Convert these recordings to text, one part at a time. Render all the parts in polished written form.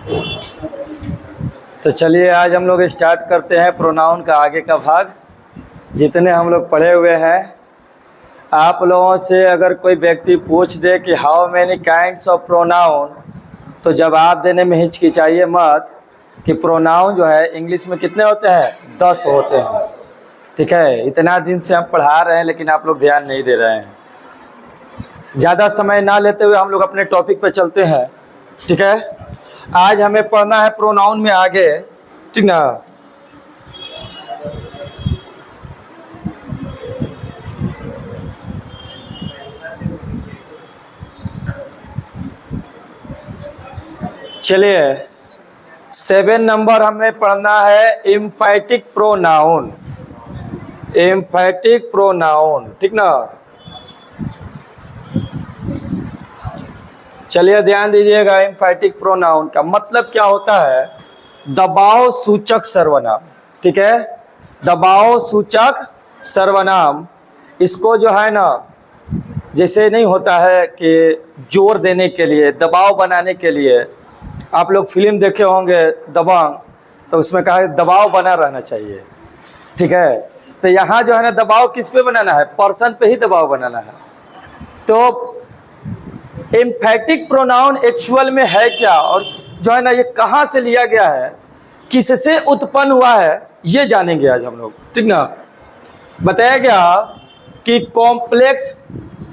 तो चलिए आज हम लोग स्टार्ट करते हैं प्रोनाउन का आगे का भाग। जितने हम लोग पढ़े हुए हैं, आप लोगों से अगर कोई व्यक्ति पूछ दे कि how many kinds of pronoun, तो जवाब देने में हिचकिचाइए मत कि प्रोनाउन जो है इंग्लिश में कितने होते हैं, 10 होते हैं। ठीक है, इतना दिन से हम पढ़ा रहे हैं लेकिन आप लोग ध्यान नहीं दे रहे हैं। ज़्यादा समय ना लेते हुए हम लोग अपने टॉपिक पे चलते हैं। ठीक है, आज हमें पढ़ना है प्रोनाउन में आगे। ठीक ना, चलिए 7 नंबर हमें पढ़ना है एम्फैटिक प्रोनाउन। एम्फैटिक प्रोनाउन, ठीक ना। चलिए ध्यान दीजिएगा, एम्फैटिक प्रोनाउन का मतलब क्या होता है? दबाव सूचक सर्वनाम। ठीक है, दबाव सूचक सर्वनाम। इसको जो है ना, जैसे नहीं होता है कि जोर देने के लिए, दबाव बनाने के लिए, आप लोग फिल्म देखे होंगे दबंग, तो उसमें कहा है दबाव बना रहना चाहिए। ठीक है, तो यहाँ जो है ना दबाव किस पे बनाना है? पर्सन पे ही दबाव बनाना है। तो एम्फैटिक प्रोनाउन एक्चुअल में है क्या, और जो है ना ये कहाँ से लिया गया है, किससे उत्पन्न हुआ है, ये जानेंगे आज हम लोग। ठीक ना, बताया गया कि कॉम्प्लेक्स,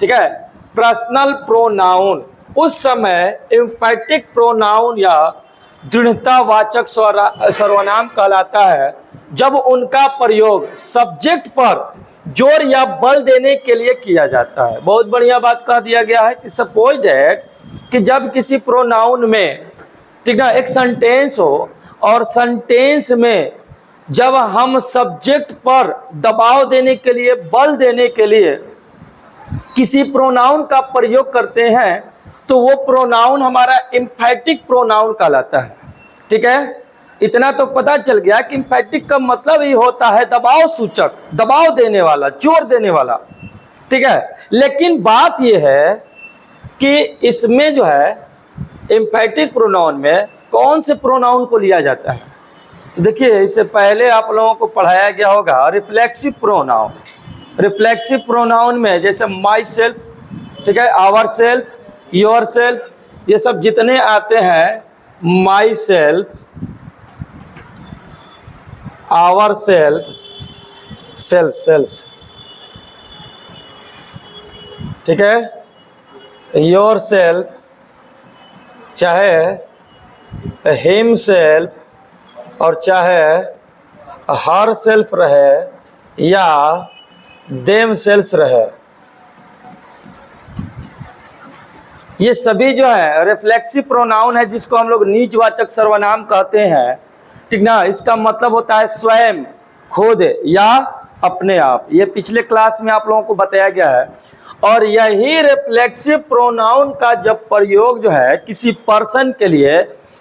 ठीक है, पर्सनल प्रोनाउन उस समय एम्फैटिक प्रोनाउन या दृढ़तावाचक सर्वनाम कहलाता है जब उनका प्रयोग सब्जेक्ट पर जोर या बल देने के लिए किया जाता है। बहुत बढ़िया बात कह दिया गया है कि सपोज दैट कि जब किसी प्रोनाउन में, ठीक ना, एक सेंटेंस हो और सेंटेंस में जब हम सब्जेक्ट पर दबाव देने के लिए, बल देने के लिए किसी प्रोनाउन का प्रयोग करते हैं तो वो प्रोनाउन हमारा एम्फैटिक प्रोनाउन कहलाता है। ठीक है, इतना तो पता चल गया कि एम्फैटिक का मतलब ही होता है दबाव सूचक, दबाव देने वाला, जोर देने वाला। ठीक है, लेकिन बात यह है कि इसमें जो है एम्फैटिक प्रोनाउन में कौन से प्रोनाउन को लिया जाता है। तो देखिए, इससे पहले आप लोगों को पढ़ाया गया होगा रिफ्लेक्सिव प्रोनाउन। रिफ्लेक्सिव प्रोनाउन में जैसे माई सेल्फ, ठीक है, आवर सेल्फ, योर सेल्फ, ये सब जितने आते हैं, myself, ourself, self self, ठीक है, योर सेल्फ, चाहे हिम सेल्फ और चाहे हर सेल्फ रहे या देम सेल्फ रहे, ये सभी जो है रिफ्लेक्सिव प्रोनाउन है, जिसको हम लोग नीचवाचक सर्वनाम कहते हैं। ठीक ना, इसका मतलब होता है स्वयं, खुद या अपने आप। ये पिछले क्लास में आप लोगों को बताया गया है। और यही रिफ्लेक्सिव प्रोनाउन का जब प्रयोग जो है किसी पर्सन के लिए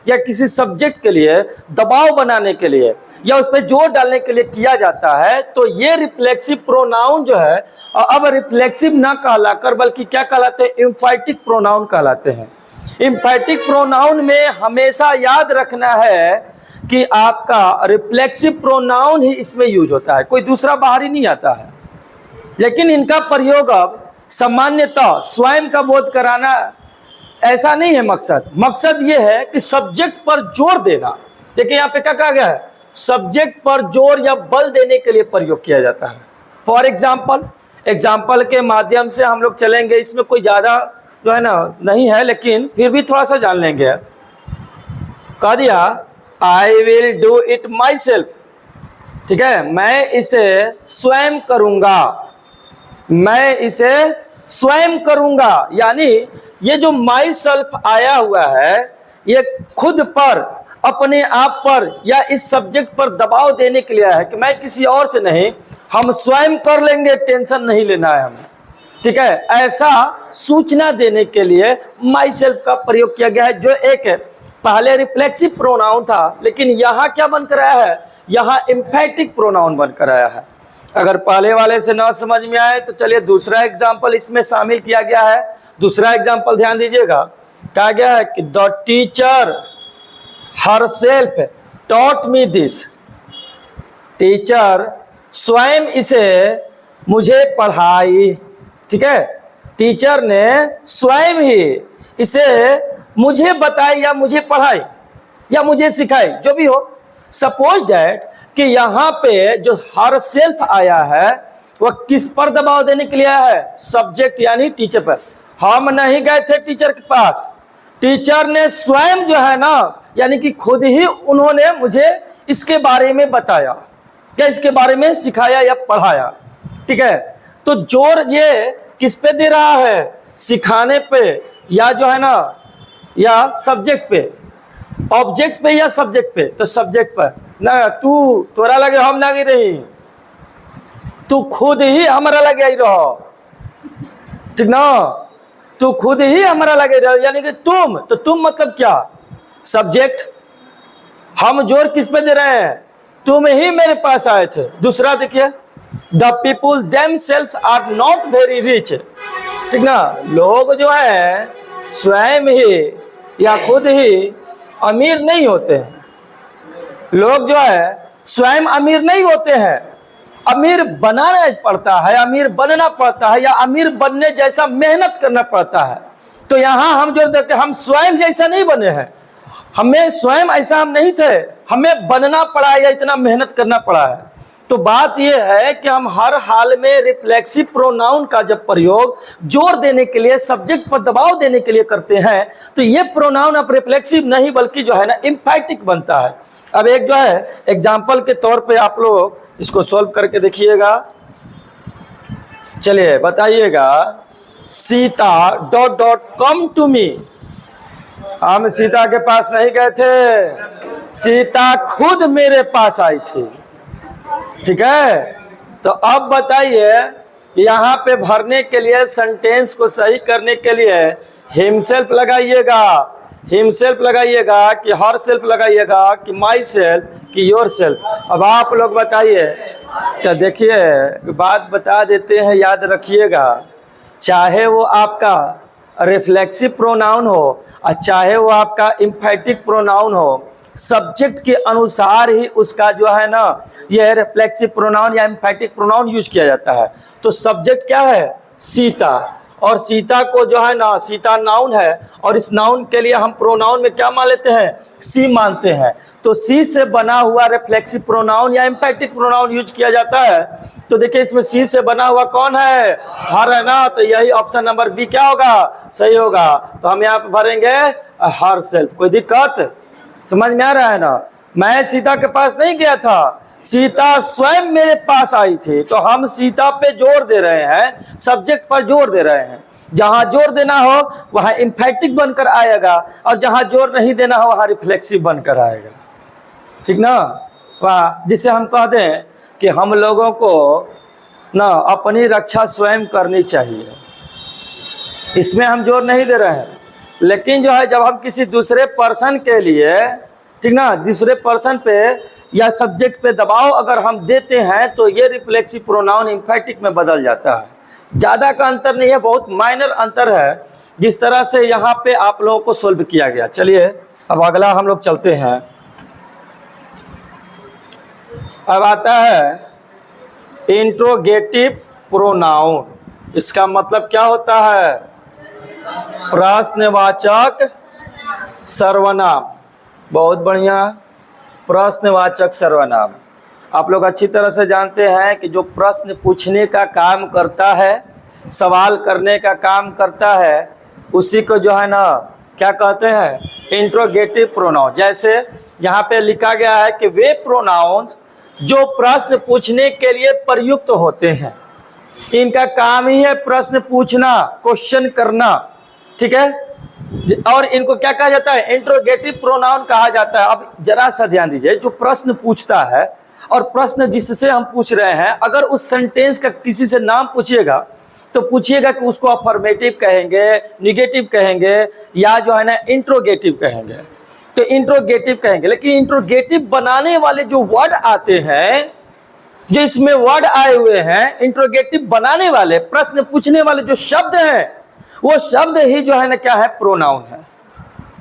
या किसी सब्जेक्ट के लिए दबाव बनाने के लिए या उस पर जोर डालने के लिए किया जाता है, तो ये रिफ्लेक्सिव प्रोनाउन जो है अब रिफ्लेक्सिव ना कहलाकर बल्कि क्या कहलाते हैं? एम्फैटिक प्रोनाउन कहलाते हैं। एम्फैटिक प्रोनाउन में हमेशा याद रखना है कि आपका रिफ्लेक्सिव प्रोनाउन ही इसमें यूज होता है, कोई दूसरा बाहरी नहीं आता है। लेकिन इनका प्रयोग अब सामान्यतः स्वयं का बोध कराना ऐसा नहीं है मकसद। मकसद ये है कि सब्जेक्ट पर जोर देना। देखिए यहाँ पे क्या कहा गया है? सब्जेक्ट पर जोर या बल देने के लिए प्रयोग किया जाता है। फॉर एग्जाम्पल के माध्यम से हम लोग चलेंगे। इसमें कोई ज़्यादा जो है ना नहीं है, लेकिन फिर भी थोड़ा सा जान लेंगे। कह दिया I will do it my self, ठीक है, मैं इसे स्वयं करूंगा, मैं इसे स्वयं करूंगा। यानी ये जो माई सेल्फ आया हुआ है, ये खुद पर, अपने आप पर या इस सब्जेक्ट पर दबाव देने के लिए है कि मैं किसी और से नहीं, हम स्वयं कर लेंगे, टेंशन नहीं लेना है हमें। ठीक है, ऐसा सूचना देने के लिए माई सेल्फ का प्रयोग किया गया है, जो एक पहले रिफ्लेक्सिव प्रोनाउन था, लेकिन यहाँ क्या बनकर आया है? यहाँ एम्फैटिक प्रोनाउन बनकर आया है। अगर पहले वाले से ना समझ में आए तो चलिए दूसरा एग्जाम्पल इसमें शामिल किया गया है। दूसरा एग्जाम्पल ध्यान दीजिएगा, कहा गया है कि the teacher herself taught me this। Teacher स्वयं इसे मुझे पढ़ाई। ठीक है, टीचर ने स्वयं ही इसे मुझे बताई या मुझे पढ़ाई या मुझे सिखाई, जो भी हो। सपोज डैट कि यहाँ पे जो हर सेल्फ आया है वह किस पर दबाव देने के लिए आया है? सब्जेक्ट यानी टीचर पर। हम नहीं गए थे टीचर के पास, टीचर ने स्वयं जो है ना, यानी कि खुद ही उन्होंने मुझे इसके बारे में बताया या इसके बारे में सिखाया या पढ़ाया। ठीक है, तो जोर ये किस पे दे रहा है? सिखाने पे या जो है ना, या सब्जेक्ट पे? ऑब्जेक्ट पे या सब्जेक्ट पे? तो सब्जेक्ट पर ना। तू तोरा लगे हम लगे रही, तू खुद ही हमारा लगे ही रहो। ठीक ना, तू खुद ही हमारा लगे रहो, यानी कि तुम। तो तुम मतलब क्या? सब्जेक्ट। हम जोर किस पे दे रहे हैं? तुम ही मेरे पास आए थे। दूसरा देखिए, the people themselves are not very rich. ठीक ना, लोग जो है स्वयं ही या खुद ही अमीर नहीं होते हैं। लोग जो है स्वयं अमीर नहीं होते हैं, अमीर बनाना पड़ता है, अमीर बनना पड़ता है, या अमीर बनने जैसा मेहनत करना पड़ता है। तो यहाँ हम जो देखते हैं, हम स्वयं जैसा नहीं बने हैं, हमें स्वयं ऐसा हम नहीं थे, हमें बनना पड़ा या इतना मेहनत करना पड़ा है। तो बात यह है कि हम हर हाल में रिफ्लेक्सिव प्रोनाउन का जब प्रयोग जोर देने के लिए, सब्जेक्ट पर दबाव देने के लिए करते हैं, तो ये प्रोनाउन अब रिफ्लेक्सिव नहीं बल्कि जो है ना एम्फैटिक बनता है। अब एक जो है एग्जाम्पल के तौर पे आप लोग इसको सॉल्व करके देखिएगा। चलिए बताइएगा, Sita dot dot come to me. हम सीता के पास नहीं गए थे, सीता खुद मेरे पास आई थी। ठीक है, तो अब बताइए यहाँ पे भरने के लिए, सेंटेंस को सही करने के लिए हिमसेल्फ लगाइएगा, हिमसेल्फ लगाइएगा कि हर सेल्फ लगाइएगा कि माई सेल्फ कि योर सेल्फ। अब आप लोग बताइए। तो देखिए बात बता देते हैं, याद रखिएगा, चाहे वो आपका रिफ्लेक्सिव प्रोनाउन हो और चाहे वो आपका एम्फैटिक प्रोनाउन हो, सब्जेक्ट के अनुसार ही उसका जो है ना यह रिफ्लेक्सिव प्रोनाउन या एम्फैटिक प्रोनाउन यूज किया जाता है। तो सब्जेक्ट क्या है? सीता। और सीता को जो है ना, सीता नाउन है, और इस नाउन के लिए हम प्रोनाउन में क्या मान लेते हैं? सी मानते हैं। तो सी से बना हुआ रिफ्लेक्सिव प्रोनाउन या एम्फैटिक प्रोनाउन यूज किया जाता है। तो देखिए इसमें सी से बना हुआ कौन है? हर है ना, तो यही ऑप्शन नंबर बी क्या होगा? सही होगा। तो हम यहाँ पे भरेंगे हर सेल्फ। कोई दिक्कत? समझ में आ रहा है ना? मैं सीता के पास नहीं गया था, सीता स्वयं मेरे पास आई थी। तो हम सीता पे जोर दे रहे हैं, सब्जेक्ट पर जोर दे रहे हैं। जहां जोर देना हो वहां एम्फैटिक बनकर आएगा, और जहां जोर नहीं देना हो वहां रिफ्लेक्सिव बनकर आएगा। ठीक ना, वहाँ जिसे हम कह दें कि हम लोगों को ना अपनी रक्षा स्वयं करनी चाहिए, इसमें हम जोर नहीं दे रहे हैं। लेकिन जो है जब हम किसी दूसरे पर्सन के लिए, ठीक ना, दूसरे पर्सन पे या सब्जेक्ट पे दबाव अगर हम देते हैं तो ये रिफ्लेक्सिव प्रोनाउन एम्फैटिक में बदल जाता है। ज़्यादा का अंतर नहीं है, बहुत माइनर अंतर है, जिस तरह से यहाँ पे आप लोगों को सोल्व किया गया। चलिए अब अगला हम लोग चलते हैं। अब आता है इंट्रोगेटिव प्रोनाउन। इसका मतलब क्या होता है? प्रश्नवाचक सर्वनाम। बहुत बढ़िया, प्रश्नवाचक सर्वनाम। आप लोग अच्छी तरह से जानते हैं कि जो प्रश्न पूछने का काम करता है, सवाल करने का काम करता है, उसी को जो है ना क्या कहते हैं? Interrogative pronoun. जैसे यहाँ पे लिखा गया है कि वे प्रोनाउन जो प्रश्न पूछने के लिए प्रयुक्त होते हैं, इनका काम ही है प्रश्न पूछना, क्वेश्चन करना। ठीक है, और इनको क्या कहा जाता है? इंट्रोगेटिव प्रोनाउन कहा जाता है। अब जरा सा ध्यान दीजिए, जो प्रश्न पूछता है और प्रश्न जिससे हम पूछ रहे हैं, अगर उस सेंटेंस का किसी से नाम पूछिएगा तो पूछिएगा कि उसको अफर्मेटिव कहेंगे, निगेटिव कहेंगे, या जो है ना इंट्रोगेटिव कहेंगे। तो इंट्रोगेटिव कहेंगे। लेकिन इंट्रोगेटिव बनाने वाले जो वर्ड आते हैं, जो इसमें वर्ड आए हुए हैं, इंट्रोगेटिव बनाने वाले, प्रश्न पूछने वाले जो शब्द हैं, वो शब्द ही जो है ना क्या है? प्रोनाउन है।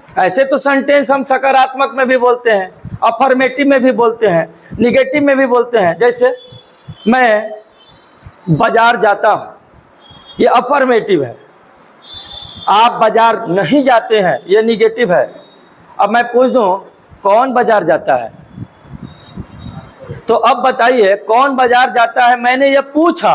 ऐसे तो सेंटेंस हम सकारात्मक में भी बोलते हैं, अफर्मेटिव में भी बोलते हैं, निगेटिव में भी बोलते हैं। जैसे मैं बाजार जाता हूँ, ये अफर्मेटिव है। आप बाजार नहीं जाते हैं, ये निगेटिव है। अब मैं पूछ दूं कौन बाजार जाता है, तो अब बताइए कौन बाजार जाता है, मैंने ये पूछा,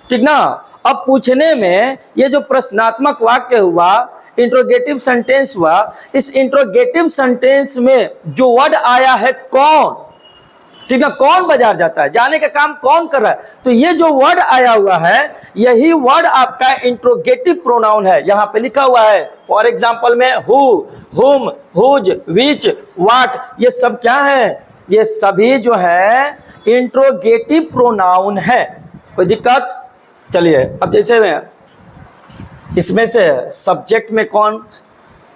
ठीक ना। अब पूछने में ये जो प्रश्नात्मक वाक्य हुआ, इंट्रोगेटिव सेंटेंस हुआ, इस इंट्रोगेटिव सेंटेंस में जो वर्ड आया है कौन, ठीक ना, कौन बाजार जाता है, जाने का काम कौन कर रहा है, तो ये जो वर्ड आया हुआ है यही वर्ड आपका इंट्रोगेटिव प्रोनाउन है। यहां पे लिखा हुआ है फॉर एग्जांपल में हु, हुम, हुज, विच, व्हाट, ये सब क्या है, ये सभी जो है इंट्रोगेटिव प्रोनाउन है। कोई दिक्कत? चलिए अब जैसे में इसमें से सब्जेक्ट में कौन,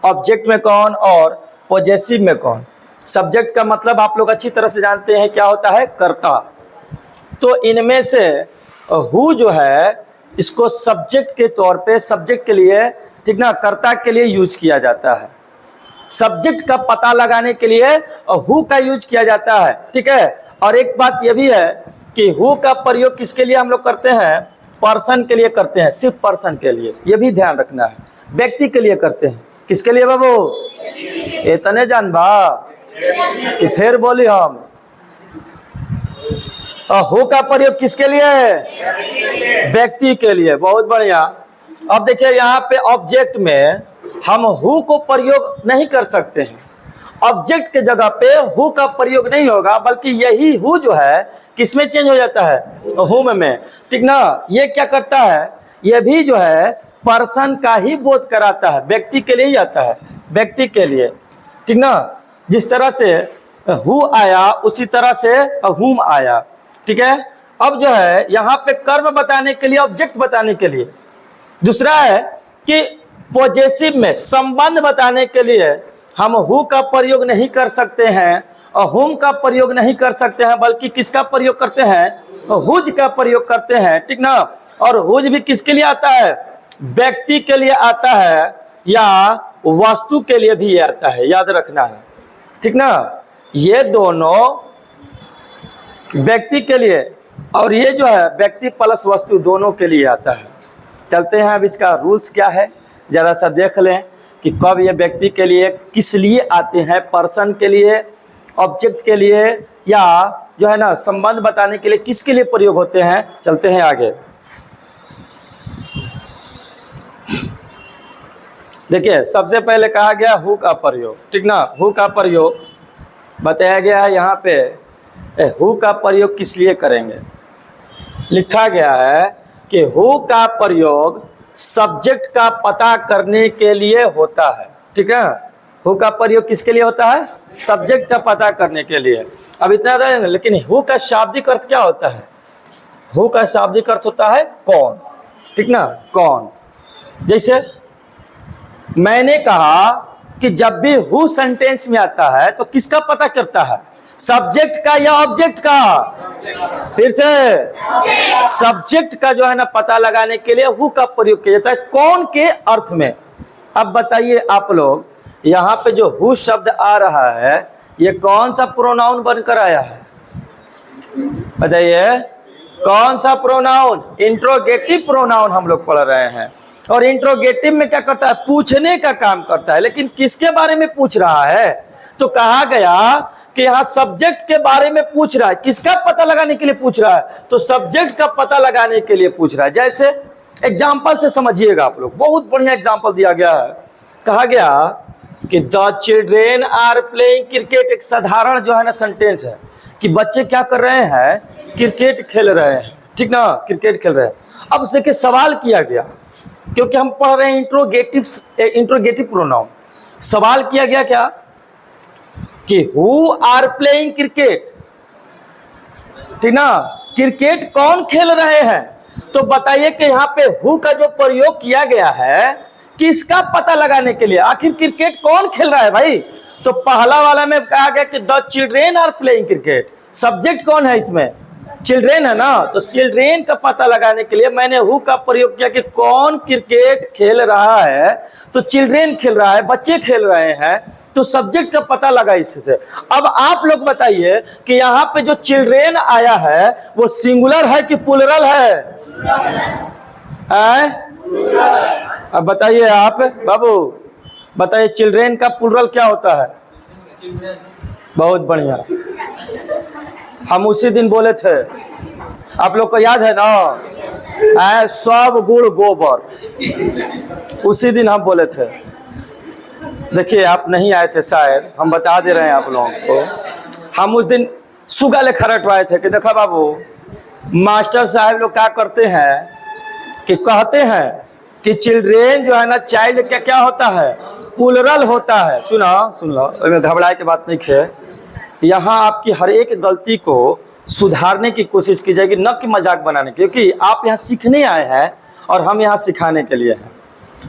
ऑब्जेक्ट में कौन और पॉजेसिव में कौन। सब्जेक्ट का मतलब आप लोग अच्छी तरह से जानते हैं क्या होता है, कर्ता। तो इनमें से हु जो है इसको सब्जेक्ट के तौर पे, सब्जेक्ट के लिए, ठीक ना, कर्ता के लिए यूज किया जाता है। सब्जेक्ट का पता लगाने के लिए हु का यूज किया जाता है, ठीक है। और एक बात यह भी है कि हु का प्रयोग किसके लिए हम लोग करते हैं, पर्सन के लिए करते हैं, सिर्फ पर्सन के लिए, यह भी ध्यान रखना है। व्यक्ति के लिए करते हैं, किसके लिए बाबू, इतने जान बा कि फिर बोली हम हु का प्रयोग किसके लिए, व्यक्ति के लिए। बहुत बढ़िया। अब देखिए यहाँ पे ऑब्जेक्ट में हम हु को प्रयोग नहीं कर सकते हैं, ऑब्जेक्ट के जगह पे हु का प्रयोग नहीं होगा, बल्कि यही हु जो है किसमें चेंज हो जाता है, हुम में, ठीक ना। ये क्या करता है, ये भी जो है पर्सन का ही बोध कराता है, व्यक्ति के लिए ही आता है, व्यक्ति के लिए, ठीक ना। जिस तरह से हु आया उसी तरह से हुम आया, ठीक है। अब जो है यहाँ पे कर्म बताने के लिए, ऑब्जेक्ट बताने के लिए। दूसरा है कि पॉजेसिव में संबंध बताने के लिए हम हु का प्रयोग नहीं कर सकते हैं और हुम का प्रयोग नहीं कर सकते हैं, बल्कि किसका प्रयोग करते हैं, हुज का प्रयोग करते हैं, ठीक ना। और हुज भी किसके लिए आता है, व्यक्ति के लिए आता है या वस्तु के लिए भी आता है, याद रखना है, ठीक ना। ये दोनों व्यक्ति के लिए और ये जो है व्यक्ति प्लस वस्तु दोनों के लिए आता है। चलते हैं अब इसका रूल्स क्या है जरा सा देख लें कि कब ये व्यक्ति के लिए किस लिए आते हैं, पर्सन के लिए, ऑब्जेक्ट के लिए, या जो है ना संबंध बताने के लिए किसके लिए प्रयोग होते हैं। चलते हैं आगे। देखिए सबसे पहले कहा गया हु का प्रयोग, ठीक ना। हु का प्रयोग बताया गया है यहाँ पे, हु का प्रयोग किस लिए करेंगे। लिखा गया है कि हु का प्रयोग सब्जेक्ट का पता करने के लिए होता है, ठीक है। हु का प्रयोग किसके लिए होता है, सब्जेक्ट का पता करने के लिए। अब इतना था, लेकिन हु का शाब्दिक अर्थ क्या होता है, हु का शाब्दिक अर्थ होता है कौन, ठीक ना, कौन। जैसे मैंने कहा कि जब भी हु सेंटेंस में आता है तो किसका पता करता है, सब्जेक्ट का या ऑब्जेक्ट का, फिर से सब्जेक्ट का जो है ना पता लगाने के लिए हु का प्रयोग किया जाता है, कौन के अर्थ में। अब बताइए आप लोग, यहाँ पे जो हु शब्द आ रहा है ये कौन सा प्रोनाउन बनकर आया है, बताइए कौन सा प्रोनाउन, इंट्रोगेटिव प्रोनाउन हम लोग पढ़ रहे हैं। और इंट्रोगेटिव में क्या करता है, पूछने का काम करता है, लेकिन किसके बारे में पूछ रहा है, तो कहा गया कि यहाँ सब्जेक्ट के बारे में पूछ रहा है। किसका पता लगाने के लिए पूछ रहा है, तो सब्जेक्ट का पता लगाने के लिए पूछ रहा है। जैसे एग्जाम्पल से समझिएगा आप लोग, बहुत बढ़िया एग्जाम्पल दिया गया है। कहा गया कि the children are playing cricket, एक साधारण जो है ना सेंटेंस है कि बच्चे क्या कर रहे हैं, क्रिकेट खेल रहे हैं, ठीक ना, क्रिकेट खेल रहे हैं। अब देखिए सवाल किया गया, क्योंकि हम पढ़ रहे हैं इंट्रोगेटिव प्रोनाउन। सवाल किया गया क्या कि हु आर प्लेइंग क्रिकेट, ठीक ना, क्रिकेट कौन खेल रहे हैं। तो बताइए कि यहाँ पे हु का जो प्रयोग किया गया है किसका पता लगाने के लिए, आखिर क्रिकेट कौन खेल रहा है भाई। तो पहला वाला में कहा गया कि the children are playing cricket, subject कौन है इसमें, चिल्ड्रेन है ना, तो चिल्ड्रेन का पता लगाने के लिए मैंने हु का प्रयोग किया कि कौन क्रिकेट खेल रहा है, तो चिल्ड्रेन खेल रहा है, बच्चे खेल रहे हैं, तो सब्जेक्ट का पता लगा इससे। अब आप लोग बताइए कि यहाँ पे जो चिल्ड्रेन आया है वो सिंगुलर है कि प्लूरल है? अब बताइए आप बाबू, बताइए चिल्ड्रेन का प्लूरल क्या होता है? बहुत बढ़िया, हम उसी दिन बोले थे, आप लोग को याद है ना, सब गुड़ गोबर, उसी दिन हम बोले थे। देखिए आप नहीं आए थे शायद, हम बता दे रहे हैं आप लोगों को। हम उस दिन सुगा ले खरटवाए थे कि देखा बाबू, मास्टर साहब लोग क्या करते हैं कि कहते हैं कि चिल्ड्रेन जो है ना, चाइल्ड क्या क्या होता है? प्लूरल होता है। सुन लो, घबराए की बात नहीं है। यहाँ आपकी हर एक गलती को सुधारने की कोशिश की जाएगी, न कि मजाक बनाने की, क्योंकि आप यहाँ सीखने आए हैं और हम यहाँ सिखाने के लिए हैं।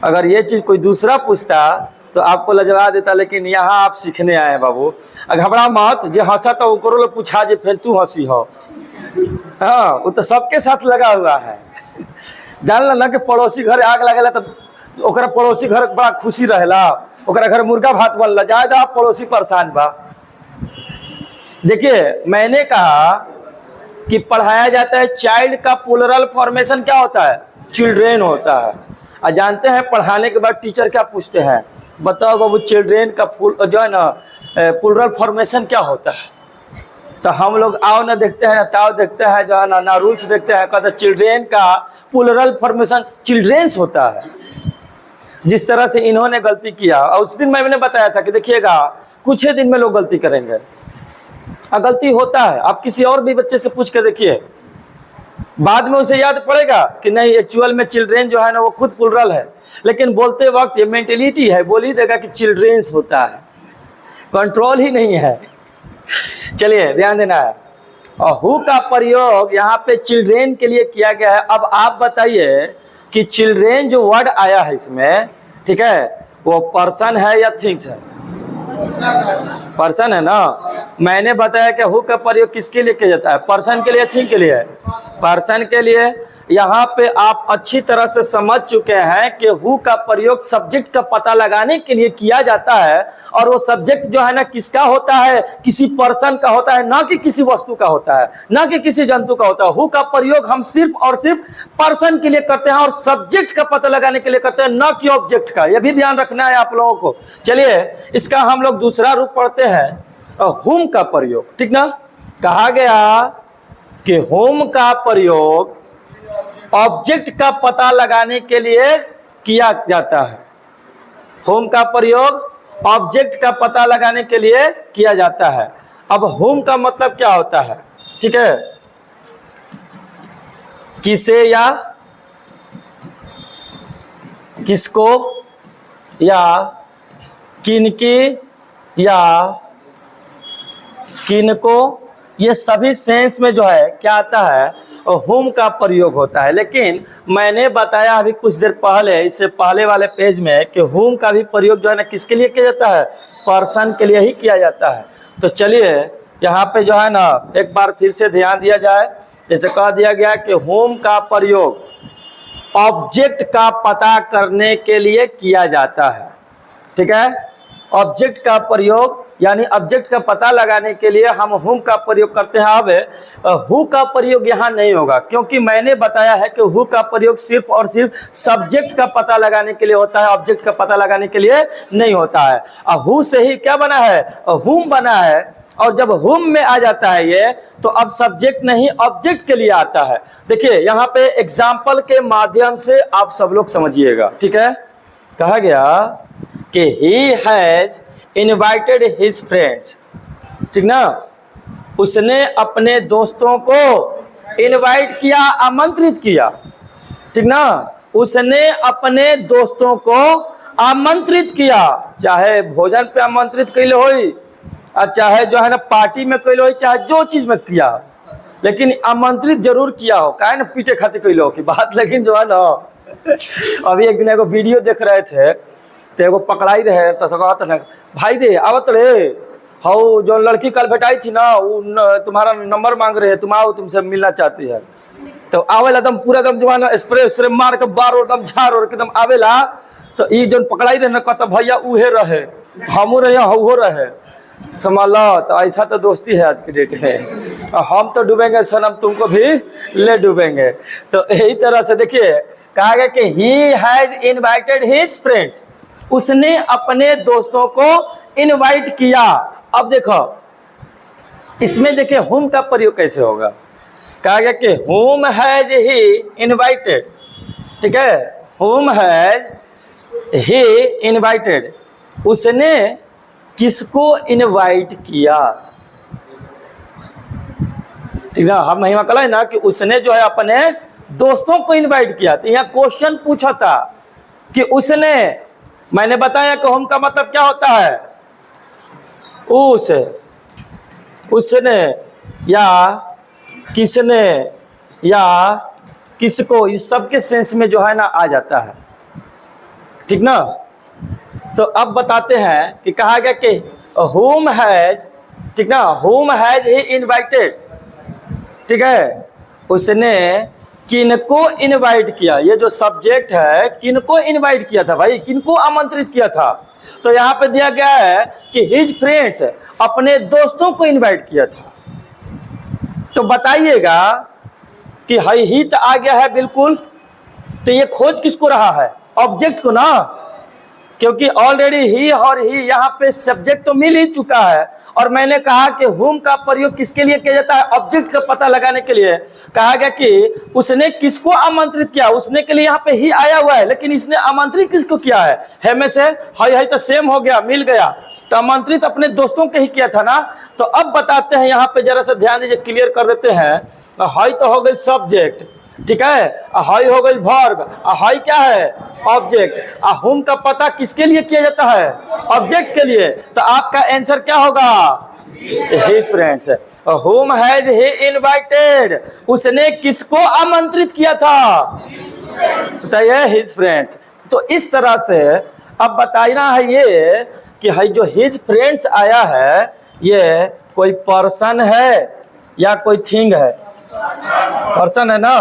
अगर ये चीज़ कोई दूसरा पूछता तो आपको लजवा देता, लेकिन यहाँ आप सीखने आए हैं बाबू। घबरा मत, जो हंसा तो उनको लोग पूछा जे फिर तू हंसी हो। हाँ, वो तो सबके साथ लगा हुआ है। जान ना कि पड़ोसी घर आग लगेला तो ओकरा पड़ोसी घर बड़ा खुशी रहेला, ओकरा घर मुर्गा भात बनला, जाए आप पड़ोसी परेशान बा। देखिए मैंने कहा कि पढ़ाया जाता है, चाइल्ड का प्लूरल फॉर्मेशन क्या होता है? चिल्ड्रेन होता है। और जानते हैं पढ़ाने के बाद टीचर क्या पूछते हैं? बताओ बाबू चिल्ड्रेन का जो है ना प्लूरल फॉर्मेशन क्या होता है? तो हम लोग आओ ना देखते हैं ना ताओ देखते हैं, जो है ना रूल्स देखते हैं, कहते चिल्ड्रेन का प्लूरल फॉर्मेशन चिल्ड्रेन्स होता है। जिस तरह से इन्होंने गलती किया, और उस दिन मैंने बताया था कि देखिएगा कुछ ही दिन में लोग गलती करेंगे, गलती होता है। आप किसी और भी बच्चे से पूछ कर देखिए, बाद में उसे याद पड़ेगा कि नहीं एक्चुअल में चिल्ड्रेन जो है ना वो खुद प्लूरल है, लेकिन बोलते वक्त ये मेंटेलिटी है, बोल ही देगा कि चिल्ड्रेन्स होता है, कंट्रोल ही नहीं है। चलिए ध्यान देना है। और हु का प्रयोग यहाँ पे चिल्ड्रेन के लिए किया गया है। अब आप बताइए कि चिल्ड्रेन जो वर्ड आया है इसमें, ठीक है, वो पर्सन है या थिंग्स है? पर्सन है ना। मैंने बताया कि हु का प्रयोग किसके लिए किया जाता है? पर्सन के लिए, थिंग के लिए? पर्सन के लिए। यहाँ पे आप अच्छी तरह से समझ चुके हैं कि हु का प्रयोग सब्जेक्ट का पता लगाने के लिए किया जाता है, और वो सब्जेक्ट जो है ना किसका होता है? किसी पर्सन का होता है, ना कि किसी वस्तु का होता है, ना कि किसी जंतु का होता है। हु का प्रयोग हम सिर्फ और सिर्फ पर्सन के लिए करते हैं और सब्जेक्ट का पता लगाने के लिए करते हैं, ना कि ऑब्जेक्ट का। यह भी ध्यान रखना है आप लोगों को। चलिए इसका हम लोग दूसरा रूप पढ़ते हैं, हुम का प्रयोग, ठीक ना। कहा गया कि हुम का प्रयोग ऑब्जेक्ट का पता लगाने के लिए किया जाता है। हुम का प्रयोग ऑब्जेक्ट का पता लगाने के लिए किया जाता है। अब हुम का मतलब क्या होता है? ठीक है, किसे या किसको या किनकी या किनको, ये सभी सेंस में जो है क्या आता है? हुम का प्रयोग होता है। लेकिन मैंने बताया अभी कुछ देर पहले, इससे पहले वाले पेज में, कि हुम का भी प्रयोग जो है ना किसके लिए किया जाता है? पर्सन के लिए ही किया जाता है। तो चलिए यहाँ पे जो है ना एक बार फिर से ध्यान दिया जाए। जैसे कह दिया गया कि हुम का प्रयोग ऑब्जेक्ट का पता करने के लिए किया जाता है, ठीक है। ऑब्जेक्ट का प्रयोग यानी ऑब्जेक्ट का पता लगाने के लिए हम हुम का प्रयोग करते हैं। अब हु का प्रयोग यहाँ नहीं होगा, क्योंकि मैंने बताया है कि हु का प्रयोग सिर्फ और सिर्फ सब्जेक्ट का पता लगाने के लिए होता है, ऑब्जेक्ट का पता लगाने के लिए नहीं होता है। हु से ही क्या बना है? हुम बना है। और जब हुम में आ जाता है ये, तो अब सब्जेक्ट नहीं ऑब्जेक्ट के लिए आता है। देखिए यहाँ पे एग्जाम्पल के माध्यम से आप सब लोग समझिएगा, ठीक है। कहा गया कि he has invited his friends, ठीक ना। उसने अपने दोस्तों को इनवाइट किया, आमंत्रित किया, ठीक ना। उसने अपने दोस्तों को आमंत्रित किया, चाहे भोजन पे आमंत्रित कैले होई, और चाहे जो है ना पार्टी में कैले होई, चाहे जो चीज में किया, लेकिन आमंत्रित जरूर किया हो। काहे ना पीटे खातिर कैले हो की बात। लेकिन जो है ना अभी एक दिन एगो वीडियो देख रहे थे, तो एगो पकड़ाई रहे, तो कहता है भाई रे आवत रे, हाउ जो लड़की कल भेटाई थी ना, वो तुम्हारा नंबर मांग रहे हैं, तुम आओ, तुमसे मिलना चाहती है। तो आवेला एकदम पूरा एकदम जमाना स्प्रे स्प्रे मार के बार एकदम झाड़ और एकदम आवेला। तो ये जो पकड़ाई रहे ना, कहता भैया उहे रहे, हमू रहे हो रहे, समझ लो। तो ऐसा तो दोस्ती है आज के डेट में। हम तो डूबेंगे सनम, तुमको भी ले डूबेंगे। तो यही तरह से देखिए कहा गया कि he has invited his friends, उसने अपने दोस्तों को इनवाइट किया। अब देखो इसमें देखिए हुम का प्रयोग कैसे होगा। कहा गया कि हुम हैज ही इनवाइटेड, ठीक है, हुम हैज ही इनवाइटेड, उसने किसको इनवाइट किया, ठीक ना। हम महिमा कला है ना कि उसने जो है अपने दोस्तों को इनवाइट किया। तो यहाँ क्वेश्चन पूछा था कि उसने, मैंने बताया कि हुम का मतलब क्या होता है, उसने या किसने या किसको, इस सब के सेंस में जो है ना आ जाता है, ठीक ना। तो अब बताते हैं कि कहा गया कि whom हैज, ठीक ना, whom हैज ही इनवाइटेड, ठीक है, उसने किनको इनवाइट किया। ये जो सब्जेक्ट है किनको इनवाइट किया था भाई, किनको आमंत्रित किया था। तो यहाँ पे दिया गया है कि हिज फ्रेंड्स, अपने दोस्तों को इनवाइट किया था। तो बताइएगा कि हाई ही तो आ गया है बिल्कुल। तो ये खोज किसको रहा है, ऑब्जेक्ट को ना, क्योंकि ऑलरेडी ही और ही यहाँ पे सब्जेक्ट तो मिल ही चुका है। और मैंने कहा कि हुम का प्रयोग किसके लिए किया जाता है, ऑब्जेक्ट का पता लगाने के लिए। कहा गया कि उसने किसको आमंत्रित किया, उसने के लिए यहाँ पे ही आया हुआ है, लेकिन इसने आमंत्रित किसको किया है में से हाई हाई तो सेम हो गया, मिल गया। तो आमंत्रित अपने दोस्तों के ही किया था ना। तो अब बताते हैं यहाँ पे, जरा सा ध्यान दीजिए, क्लियर कर देते हैं। हाई तो हो गई सब्जेक्ट, ठीक है, हाई हो गई वर्ब, हाई क्या है, ऑब्जेक्ट। हुम का पता किसके लिए किया जाता है, ऑब्जेक्ट के लिए। तो आपका आंसर क्या होगा, हिज फ्रेंड्स। हुम हैज ही इनवाइटेड, उसने किसको आमंत्रित किया था, तो ये हिज फ्रेंड्स। तो इस तरह से अब बताना है ये कि हाई जो हिज फ्रेंड्स आया है, ये कोई पर्सन है या कोई थिंग है, पर्सन है ना।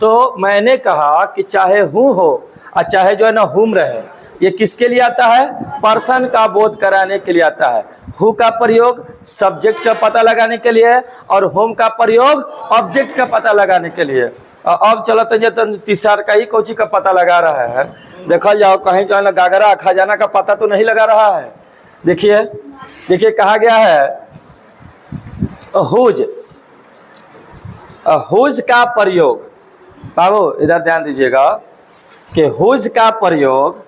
तो मैंने कहा कि चाहे हूँ हो और चाहे जो है ना हुम रहे, ये किसके लिए आता है, पर्सन का बोध कराने के लिए आता है। हु का प्रयोग सब्जेक्ट का पता लगाने के लिए और हुम का प्रयोग ऑब्जेक्ट का पता लगाने के लिए। अब चलो तो तीसरा का ही कोची का पता लगा रहा है। देखा जाओ कहीं जो है ना गागरा खजाना का पता तो नहीं लगा रहा है। देखिए देखिए कहा गया है हुज, हुज का प्रयोग, बाबू इधर ध्यान दीजिएगा कि हुज का प्रयोग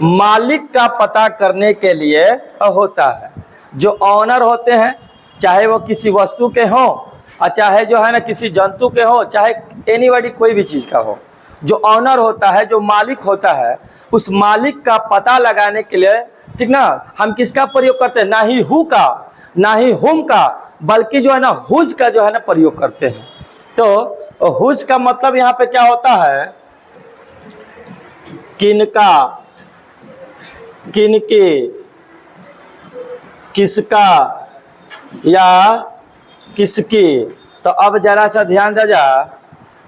मालिक का पता करने के लिए होता है। जो ऑनर होते हैं, चाहे वो किसी वस्तु के हों और चाहे जो है ना किसी जंतु के हो, चाहे एनीबॉडी कोई भी चीज़ का हो, जो ऑनर होता है, जो मालिक होता है, उस मालिक का पता लगाने के लिए, ठीक ना, हम किसका प्रयोग करते हैं, ना ही हु का ना ही हुम का, बल्कि जो है ना हुज का जो है ना प्रयोग करते हैं। तो हुज का मतलब यहाँ पे क्या होता है, किनका, किनके, किसका या किसकी। तो अब जरा सा ध्यान दे जा,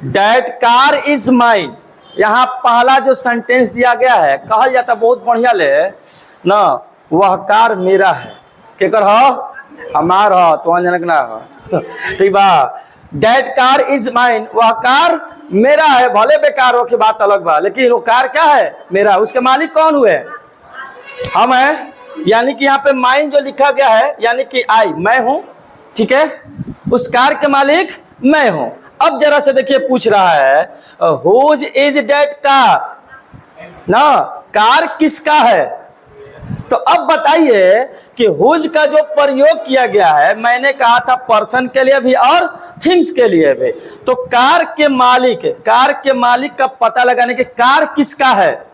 डैट कार इज माइन, यहाँ पहला जो सेंटेंस दिया गया है, कहल जाता बहुत बढ़िया ले ना, वह कार मेरा है, केकर हो, हमार हो, तो जनक ना हो, ठीक बा। डैट कार इज माइन, वह कार मेरा है, भले बेकार हो की बात अलग बा, लेकिन वो कार क्या है, मेरा। उसके मालिक कौन हुए, हम हैं। यानी कि यहाँ पे माइन जो लिखा गया है, यानी कि आई, मैं हूं, ठीक है, उस कार के मालिक मैं हूं। अब जरा से देखिए पूछ रहा है हुज इज डैट कार, ना कार किसका है। तो अब बताइए कि हुज का जो प्रयोग किया गया है, मैंने कहा था पर्सन के लिए भी और थिंग्स के लिए भी। तो कार के मालिक का पता लगाने के, कार किसका है,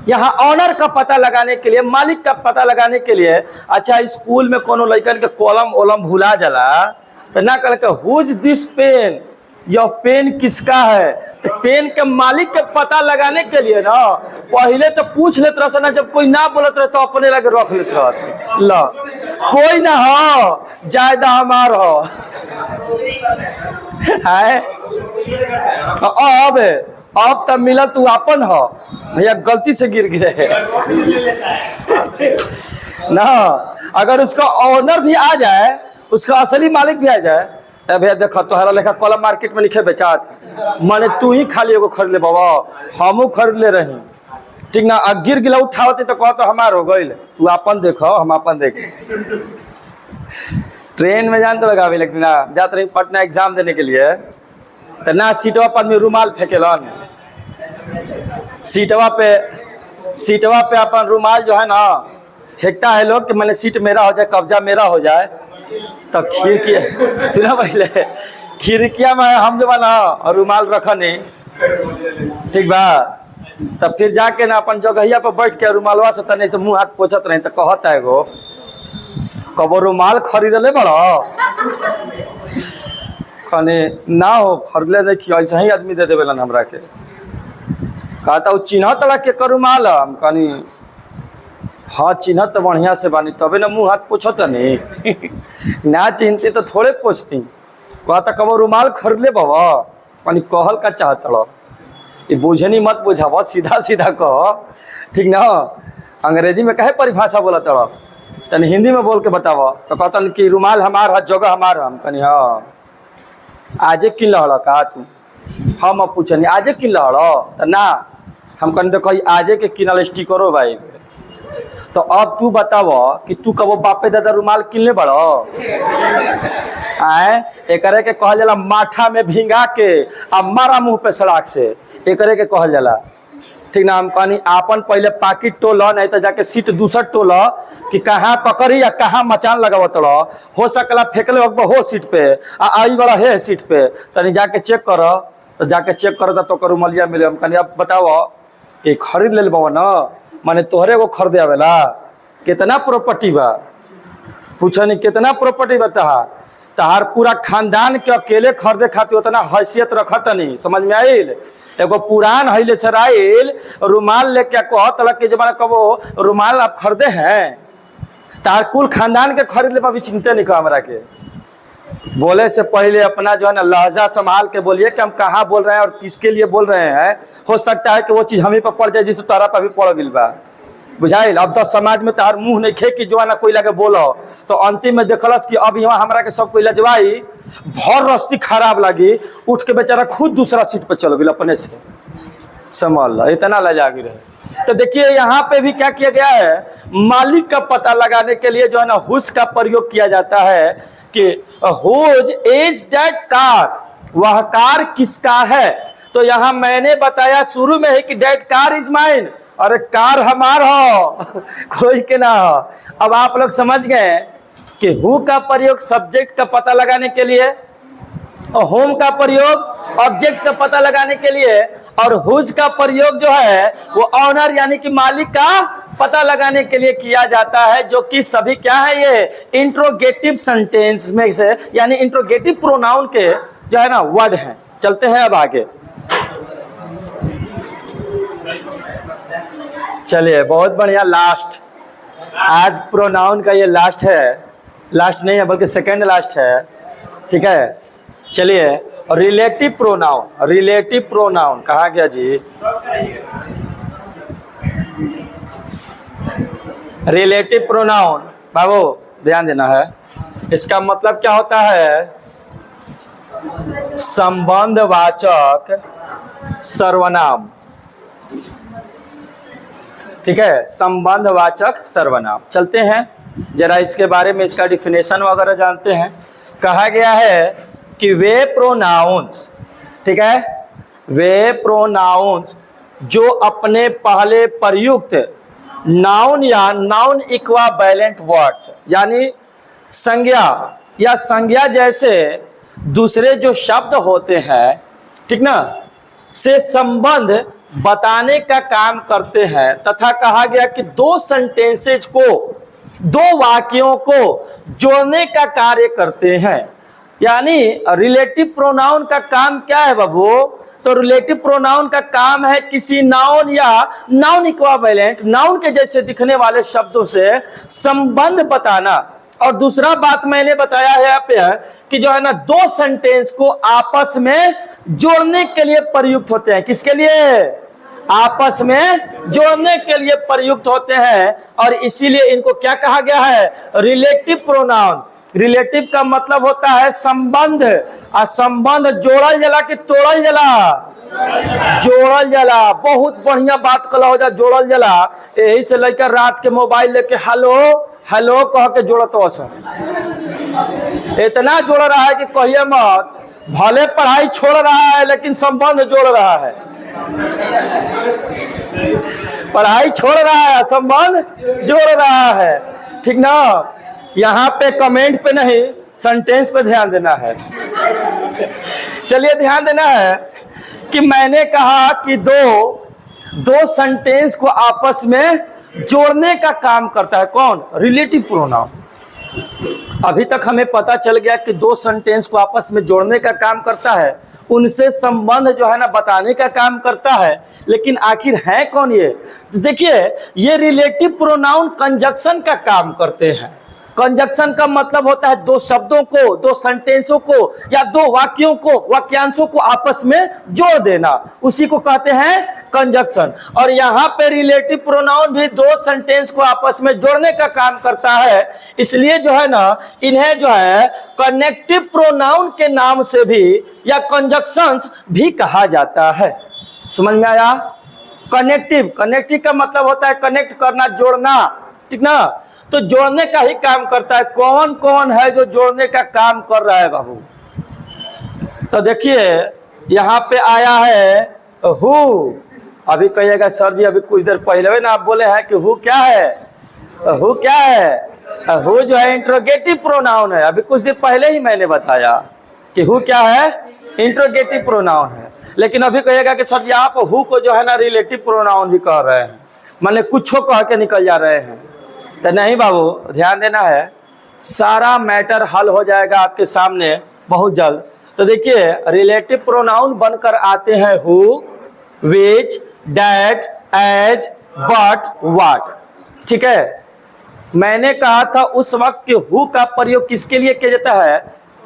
यहाँ ऑनर का पता लगाने के लिए, मालिक का पता लगाने के लिए। अच्छा स्कूल में कोनो लड़कन के कॉलम ओलम भुला जाला तो ना कर हुज दिस पेन, यह पेन किसका है। तो पेन के मालिक के पता लगाने के लिए ना पहले तो पूछ लेते रह ना, जब कोई ना बोलत रहे तो अपने लगे रख लेते रह ला, कोई ना हो जायदा हमार हो है। अब तब मिला तू अपन हो भैया, गलती से गिर गिरे ना। अगर उसका ऑनर भी आ जाए, उसका असली मालिक भी आ जाए, भैया देखा तोहरा लेखा कलम मार्केट में लिखे बेचात, माने तू ही खाली एगो खरीद ले बाबा, हमू खरीद ले रही, ठीक ना। गिर गिला उठावती तो कहतो हमार हो गई, तू अपन देखो हम अपन देखे। ट्रेन में जान तो लगावे, लेकिन ना जाते रही पटना एग्जाम देने के लिए, तो ना सीटवा पर आदमी रुमाल फेंकेलन, सीटवा पे अपन रुमाल जो है ना फेंकता है लोग कि मैंने सीट मेरा हो जाए, कब्जा मेरा हो जाए। तो खिड़की सुना पहले, खिड़किया में हम जो ना रुमाल रखनी, ठीक बा। तब फिर जाके ना अपन जगहिया पर बैठ के रुमालवा से तने से मुंह हाथ पोछत रही, तो कहता है एगो कबो रुमाल खरीद ले बड़ा खने ना हो, खरीदले देखिए ऐसा ही आदमी दे देवेलन हमरा के। कहता वो चिन्ह तड़ा के करू माल, हम कहनी हाँ चिन्ह तो बढ़िया से बानी, तबे ना मुँह हाथ पूछत नहीं ना चिन्हती तो थोड़े पूछती। कहता कबो रुमाल खरीद ले बाबा, कहनी कहल का चाहत ये बुझनी मत बुझावा, सीधा सीधा कह, ठीक ना। अंग्रेजी में कहे परिभाषा बोला तड़ा, तनी हिंदी में बोल के बतावा। तो कहता कि रुमाल हमार है, जगह हमार, हम कहनी हाँ आजे किन लहड़ा का तू, हम अब पूछनी आजे किन लहड़ा, तो ना हम कहनी देखो आजे के किनल स्टिकरो भाई। तो अब तू बताव कि तू कबो बापे दादा रुमाल किन ले बड़ो आए, एकरे के कहल जाला माठा में भिंगा के अब मारा मुंह पे सड़ाक से, एकरे के कहल जाला, ठीक ना। हम कहनी आपन पहले पाकिट टोला, नहीं तो जाके सीट दूसर टोला कि कहाँ ककरी या कहाँ मचान लगावत रह, हो सकला फेंकले हो सीट पे आई बड़ा है सीट पे, तनी जाके चेक कर। तो जाके चेक कर तो रुमलिया मिले। हम कहनी अब बताओ कि खरीद ले बाबा ना, माने तोहरे को खरीदे आवेला, कितना प्रॉपर्टी बा, पूछनी कितना प्रॉपर्टी बा तहार पूरा खानदान के अकेले खरीदे खातिर उतना हैसियत रखत नहीं, समझ में आइल। एगो पुरान हईले सराइल रुमाल लेके कहत के जमाना कबो रुमाल आप खरीदे हैं, तार कुल खानदान के खरीद ले भी चिंता नहीं हमरा के। बोले से पहले अपना जो है ना लहजा संभाल के बोलिए कि हम कहाँ बोल रहे हैं और किसके लिए बोल रहे हैं। हो सकता है कि वो चीज़ हमें पर पड़ जाए जिससे तारा पर भी पड़ गई बा, बुझाइल। अब तो समाज में तार मुंह नहीं खे कि जो है ना कोई लगे बोलो, तो अंतिम में देखलस कि अब यहाँ हमरा के सब कोई लजवाई, भर रस्ती खराब लगी, उठ के बेचारा खुद दूसरा सीट पर चल गई अपने से, समझ लो इतना लजा गई रहे। तो देखिए यहाँ पे भी क्या किया गया है, मालिक का पता लगाने के लिए जो है ना हुज का प्रयोग किया जाता है कि हुज इज दैट कार, वह कार किसका है। तो यहाँ मैंने बताया शुरू में ही कि दैट कार इज माइन, अरे कार हमार हो कोई के ना हो। अब आप लोग समझ गए कि हु का प्रयोग सब्जेक्ट का पता लगाने के लिए और होम का प्रयोग ऑब्जेक्ट का पता लगाने के लिए, और हुज का प्रयोग जो है वो ऑनर यानी कि मालिक का पता लगाने के लिए किया जाता है, जो कि सभी क्या है ये इंट्रोगेटिव सेंटेंस में से यानी इंट्रोगेटिव प्रोनाउन के जो है ना वर्ड हैं। चलते हैं अब आगे, चलिए बहुत बढ़िया। लास्ट आज प्रोनाउन का ये लास्ट है, लास्ट नहीं है बल्कि सेकंड लास्ट है, ठीक है। चलिए रिलेटिव प्रोनाउन, रिलेटिव प्रोनाउन कहा गया जी, रिलेटिव प्रोनाउन बाबू ध्यान देना है। इसका मतलब क्या होता है, संबंधवाचक सर्वनाम, ठीक है, संबंधवाचक सर्वनाम। चलते हैं जरा इसके बारे में, इसका डिफिनेशन वगैरह जानते हैं। कहा गया है कि वे प्रोनाउंस, ठीक है, वे प्रोनाउंस जो अपने पहले प्रयुक्त नाउन या नाउन इक्विवेलेंट वर्ड्स यानी संज्ञा या संज्ञा जैसे दूसरे जो शब्द होते हैं, ठीक ना, से संबंध बताने का काम करते हैं, तथा कहा गया कि दो सेंटेंसेज को, दो वाक्यों को जोड़ने का कार्य करते हैं। यानी रिलेटिव प्रोनाउन का काम क्या है बाबू? तो रिलेटिव प्रोनाउन का काम है किसी नाउन या नाउन इक्विवेलेंट, नाउन के जैसे दिखने वाले शब्दों से संबंध बताना। और दूसरा बात मैंने बताया है यहाँ पे कि जो है ना, दो सेंटेंस को आपस में जोड़ने के लिए प्रयुक्त होते हैं। किसके लिए? आपस में जोड़ने के लिए प्रयुक्त होते हैं, और इसीलिए इनको क्या कहा गया है? Relative pronoun. रिलेटिव का मतलब होता है संबंध, और संबंध जोड़ल जला कि तोड़ल जला? जोड़ल जला। बहुत बढ़िया बात कला हो जा, जोड़ल जला। यही से लेकर रात के मोबाइल लेके हेलो हेलो कह के जोड़त हो, इतना जोड़ रहा है कि कहिए मत। भले पढ़ाई छोड़ रहा है लेकिन संबंध जोड़ रहा है। पढ़ाई छोड़ रहा है, संबंध जोड़ रहा है। ठीक ना? यहाँ पे कमेंट पे नहीं, सेंटेंस पे ध्यान देना है। चलिए ध्यान देना है कि मैंने कहा कि दो सेंटेंस को आपस में जोड़ने का काम करता है कौन? Relative pronoun. अभी तक हमें पता चल गया कि दो सेंटेंस को आपस में जोड़ने का काम करता है, उनसे संबंध जो है ना बताने का काम करता है। लेकिन आखिर है कौन ये? तो देखिए, ये रिलेटिव प्रोनाउन कंजक्शन का काम करते हैं। कंजक्शन का मतलब होता है दो शब्दों को, दो सेंटेंसों को या दो वाक्यों को, वाक्यांशों को आपस में जोड़ देना, उसी को कहते हैं कंजक्शन। और यहाँ पे रिलेटिव प्रोनाउन भी दो सेंटेंस को आपस में जोड़ने का काम करता है। इसलिए जो है ना, इन्हें जो है कनेक्टिव प्रोनाउन के नाम से भी या कंजक्शंस भी कहा जाता है। समझ में आया? कनेक्टिव का मतलब होता है कनेक्ट करना, जोड़ना। ठीक ना? तो जोड़ने का ही काम करता है। कौन कौन है जो जोड़ने का काम कर रहा है बाबू? तो देखिए, यहाँ पे आया है हु। अभी कहिएगा सर जी अभी कुछ देर पहले ना आप बोले हैं कि हु क्या है? हु क्या है? हु जो है इंट्रोगेटिव प्रोनाउन है। अभी कुछ देर पहले ही मैंने बताया कि हु क्या है? इंट्रोगेटिव प्रोनाउन है। लेकिन अभी कहिएगा कि सर जी आप हु को जो है ना रिलेटिव प्रोनाउन भी कह रहे हैं, माने कुछ कह के निकल जा रहे हैं। तो नहीं बाबू, ध्यान देना है, सारा मैटर हल हो जाएगा आपके सामने बहुत जल्द। तो देखिए, रिलेटिव प्रोनाउन बनकर आते हैं who, which, that, as, but, what. ठीक है? मैंने कहा था उस वक्त कि हु का प्रयोग किसके लिए किया जाता है?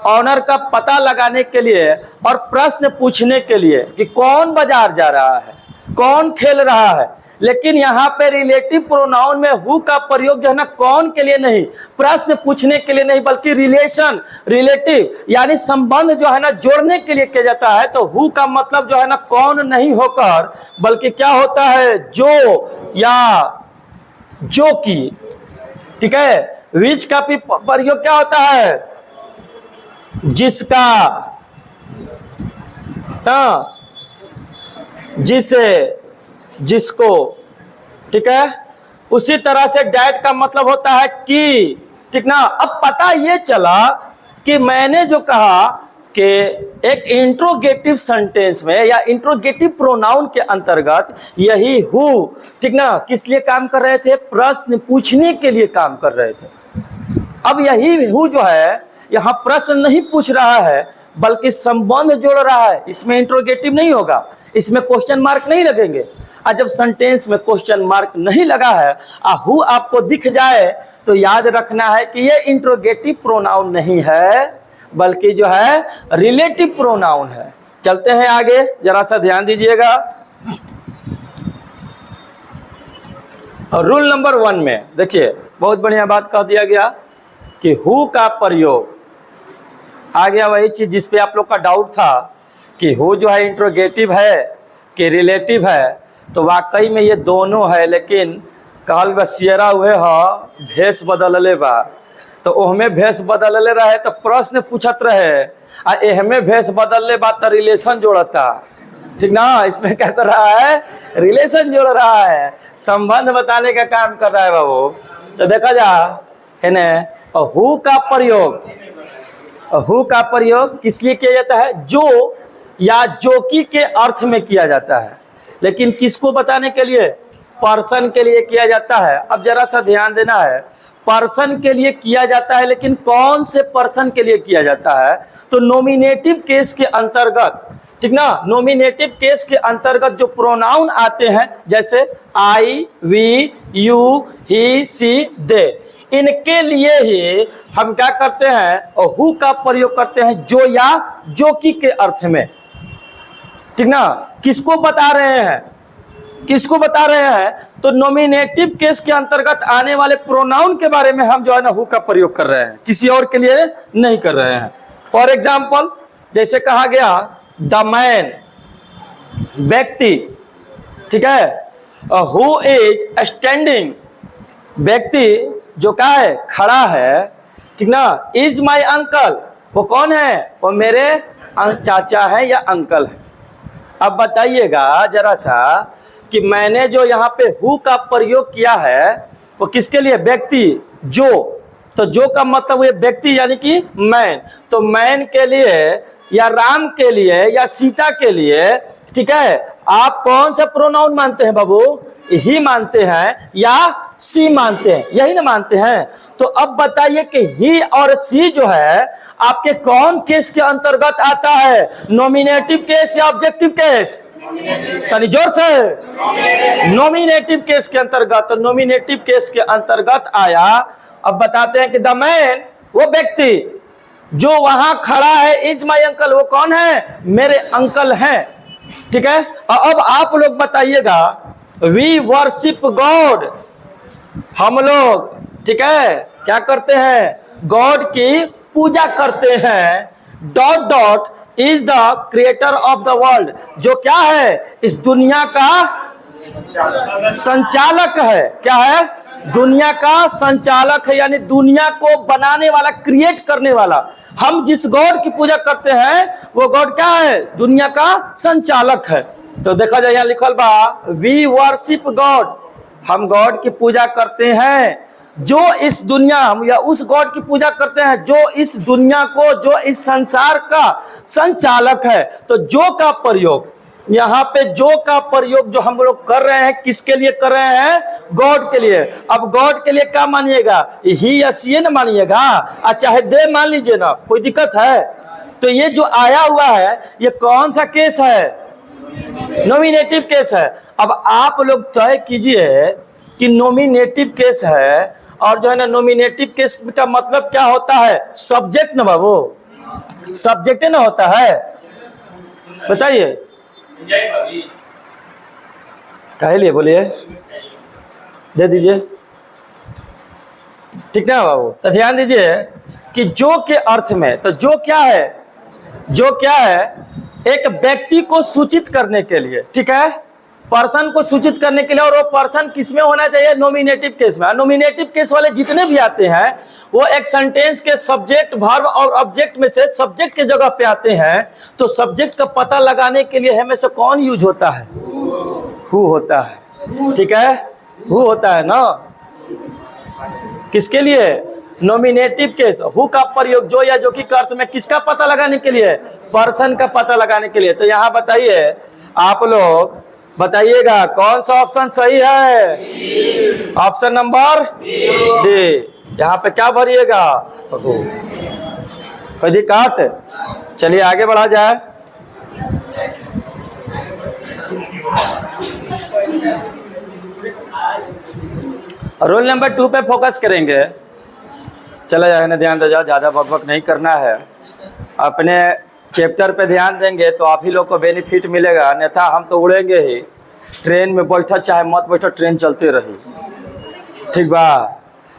ऑनर का पता लगाने के लिए और प्रश्न पूछने के लिए कि कौन बाजार जा रहा है, कौन खेल रहा है। लेकिन यहाँ पे रिलेटिव प्रोनाउन में हु का प्रयोग जो है ना कौन के लिए नहीं, प्रश्न पूछने के लिए नहीं, बल्कि रिलेशन, रिलेटिव यानी संबंध जो है ना जोड़ने के लिए किया जाता है। तो हु का मतलब जो है ना कौन नहीं होकर बल्कि क्या होता है? जो या जो की। ठीक है? विच का भी प्रयोग क्या होता है? जिसका, हाँ, जिसे, जिसको। ठीक है? उसी तरह से डैट का मतलब होता है कि। ठीक ना? अब पता ये चला कि मैंने जो कहा कि एक इंट्रोगेटिव सेंटेंस में या इंट्रोगेटिव प्रोनाउन के अंतर्गत यही हु, ठीक ना, किस लिए काम कर रहे थे? प्रश्न पूछने के लिए काम कर रहे थे। अब यही हु जो है यहाँ प्रश्न नहीं पूछ रहा है बल्कि संबंध जोड़ रहा है। इसमें इंट्रोगेटिव नहीं होगा, इसमें क्वेश्चन मार्क नहीं लगेंगे। और जब सेंटेंस में क्वेश्चन मार्क नहीं लगा है हु आपको दिख जाए तो याद रखना है कि ये इंट्रोगेटिव प्रोनाउन नहीं है बल्कि जो है रिलेटिव प्रोनाउन है। चलते हैं आगे, जरा सा ध्यान दीजिएगा। और रूल नंबर 1 में देखिए बहुत बढ़िया बात कह दिया गया कि हु का प्रयोग आ गया वही चीज जिस पे आप लोग का डाउट था कि हु जो है इंट्रोगेटिव है कि रिलेटिव है। तो वाकई में ये दोनों है, लेकिन कहल बसियरा हुए ह भेष बदलले बा। तो ओहमे भेष बदलले रहे तो प्रश्न पूछत रहे, आ एहमे भेष बदलले बा तो रिलेशन जोड़ता। ठीक ना? इसमें क्या कर रहा है? रिलेशन जोड़ रहा है, संबंध बताने का काम कर रहा है बाबू। तो देखा जा है ना, हु का प्रयोग किस लिए किया जाता है? जो या जो की के अर्थ में किया जाता है, लेकिन किसको बताने के लिए? पर्सन के लिए किया जाता है। अब जरा सा ध्यान देना है, पर्सन के लिए किया जाता है, लेकिन कौन से पर्सन के लिए किया जाता है? तो नॉमिनेटिव केस के अंतर्गत, ठीक ना, नॉमिनेटिव केस के अंतर्गत जो प्रोनाउन आते हैं, जैसे आई, वी, यू, ही, सी, दे, इनके लिए ही हम क्या करते हैं? और हु का प्रयोग करते हैं, जो या जो कि के अर्थ में, ठीक ना। किसको बता रहे हैं? किसको बता रहे हैं? तो नॉमिनेटिव केस के अंतर्गत आने वाले प्रोनाउन के बारे में हम जो है ना हु का प्रयोग कर रहे हैं, किसी और के लिए नहीं कर रहे हैं। फॉर एग्जाम्पल, जैसे कहा गया द मैन, व्यक्ति, ठीक है, हु इज स्टैंडिंग, व्यक्ति जो क्या है? खड़ा है, ठीक ना। इज माई अंकल, वो कौन है? वो मेरे चाचा है या अंकल है। अब बताइएगा जरा सा कि मैंने जो यहाँ पे हु का प्रयोग किया है वो किसके लिए? व्यक्ति, जो, तो जो का मतलब ये व्यक्ति यानी कि मैन, तो मैन के लिए या राम के लिए या सीता के लिए, ठीक है, आप कौन सा प्रोनाउन मानते हैं बाबू? ही मानते हैं या सी मानते हैं? यही ना मानते हैं। तो अब बताइए कि ही और सी जो है आपके कौन केस के अंतर्गत आता है? नॉमिनेटिव केस या ऑब्जेक्टिव केस? तनी जोर से। नॉमिनेटिव केस के अंतर्गत, तो नॉमिनेटिव केस के अंतर्गत आया। अब बताते हैं कि द मैन, वो व्यक्ति जो वहां खड़ा है, इज माई अंकल, वो कौन है? मेरे अंकल हैं, ठीक है। और अब आप लोग बताइएगा, वी वर्शिप गॉड, हम लोग, ठीक है, क्या करते हैं? गॉड की पूजा करते हैं। Dot dot is the creator of the world, जो क्या है? इस दुनिया का संचालक है। क्या है? दुनिया का संचालक है, यानी दुनिया को बनाने वाला, क्रिएट करने वाला। हम जिस गॉड की पूजा करते हैं वो गॉड क्या है? दुनिया का संचालक है। तो देखा जाए यहाँ लिखल बा, वी वर्शिप गॉड, हम गॉड की पूजा करते हैं जो इस दुनिया, हम या उस गॉड की पूजा करते हैं जो इस दुनिया को, जो इस संसार का संचालक है। तो जो का प्रयोग यहाँ पे, जो का प्रयोग जो हम लोग कर रहे हैं, किसके लिए कर रहे हैं? गॉड के लिए। अब गॉड के लिए क्या मानिएगा? ही या सी न मानिएगा, और चाहे दे मान लीजिए ना, कोई दिक्कत है? तो ये जो आया हुआ है ये कौन सा केस है? नॉमिनेटिव केस है। अब आप लोग तय कीजिए कि नॉमिनेटिव केस है, और जो है ना नॉमिनेटिव केस का मतलब क्या होता है? सब्जेक्ट ना बाबू, सब्जेक्ट ना होता है, बताइए कहे लिए, बोलिए, दे दीजिए, ठीक ना बाबू। तो ध्यान दीजिए कि जो के अर्थ में, तो जो क्या है? जो क्या है? एक व्यक्ति को सूचित करने के लिए, ठीक है, पर्सन को सूचित करने के लिए। और वो पर्सन किसमें होना चाहिए? नॉमिनेटिव केस में। नॉमिनेटिव केस वाले जितने भी आते हैं वो एक सेंटेंस के सब्जेक्ट, वर्ब और ऑब्जेक्ट में से सब्जेक्ट के जगह पे आते हैं। तो सब्जेक्ट का पता लगाने के लिए हमेशा कौन यूज होता है? हु होता है, ठीक है, हु होता है ना। किसके लिए? नॉमिनेटिव केस, हु का प्रयोग जो या जो की अर्थ में किसका पता लगाने के लिए? पर्सन का पता लगाने के लिए। तो यहाँ बताइए, आप लोग बताइएगा कौन सा ऑप्शन सही है? Option number D. यहाँ पे क्या भरिएगा? कोई दिक्कत? चलिए आगे बढ़ा जाए। रोल नंबर 2 पे फोकस करेंगे। चला जाएगा ना, ध्यान दे जाओ, ज़्यादा बकबक नहीं करना है। अपने चैप्टर पे ध्यान देंगे तो आप ही लोग को बेनिफिट मिलेगा, अन्यथा हम तो उड़ेंगे ही। ट्रेन में बैठो चाहे मत बैठो, ट्रेन चलती रही, ठीक बा।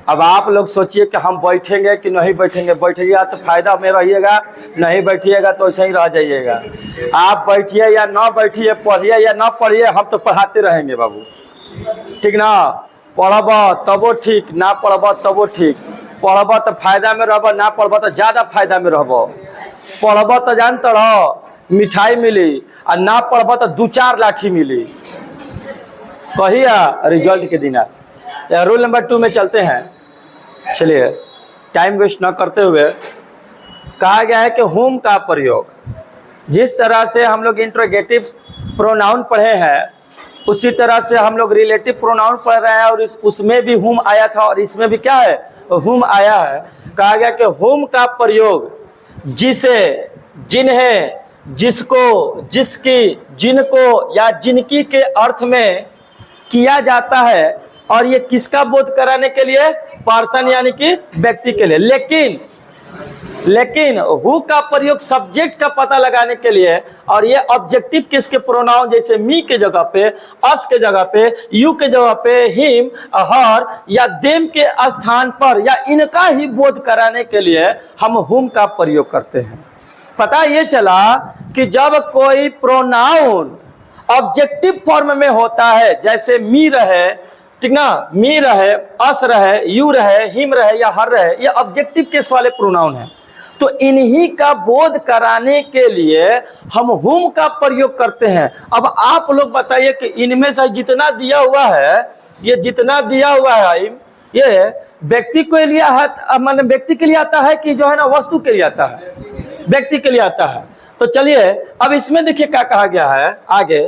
अब आप लोग सोचिए कि हम बैठेंगे कि नहीं बैठेंगे। बैठिएगा तो फायदा में रहिएगा, नहीं बैठिएगा तो ऐसे ही रह जाइएगा। आप बैठिए या ना बैठिए, पढ़िए या ना पढ़िए, हम तो पढ़ाते रहेंगे बाबू, ठीक ना। पढ़ब तबो ठीक, ना पढ़ब तबो ठीक। पढ़ब तो फायदा में रहब, ना पढ़ब तो ज़्यादा फायदा में रहब। पढ़ब तो जानते रहो मिठाई मिली, और ना पढ़ब तो 2-4 लाठी मिली। कहिए रिजल्ट के दिन। रूल नंबर 2 में चलते हैं। चलिए टाइम वेस्ट ना करते हुए, कहा गया है कि हुम का प्रयोग, जिस तरह से हम लोग इंट्रोगेटिव प्रोनाउन पढ़े हैं उसी तरह से हम लोग रिलेटिव प्रोनाउन पढ़ रहे हैं और उसमें भी हुम आया था और इसमें भी क्या है, हुम आया है। कहा गया कि हुम का प्रयोग जिसे, जिन्हें, जिसको, जिसकी, जिनको या जिनकी के अर्थ में किया जाता है। और ये किसका बोध कराने के लिए, पर्सन यानी कि व्यक्ति के लिए। लेकिन हु का प्रयोग सब्जेक्ट का पता लगाने के लिए, और ये ऑब्जेक्टिव केस के प्रोनाउन जैसे मी के जगह पे, अस के जगह पे, यू के जगह पे, हिम, हर या देम के स्थान पर या इनका ही बोध कराने के लिए हम हुम का प्रयोग करते हैं। पता ये चला कि जब कोई प्रोनाउन ऑब्जेक्टिव फॉर्म में होता है, जैसे मी रहे, ठीक ना, मी रहे, अस रहे, यू रहे, हिम रहे या हर रहे, ये ऑब्जेक्टिव केस वाले प्रोनाउन हैं, तो इन्हीं का बोध कराने के लिए हम हुम का प्रयोग करते हैं। अब आप लोग बताइए कि इनमें से जितना दिया हुआ है, ये जितना दिया हुआ है, ये व्यक्ति के लिए है, मतलब व्यक्ति के लिए आता है कि जो है ना वस्तु के लिए आता है, व्यक्ति के लिए आता है। तो चलिए अब इसमें देखिए क्या कहा गया है आगे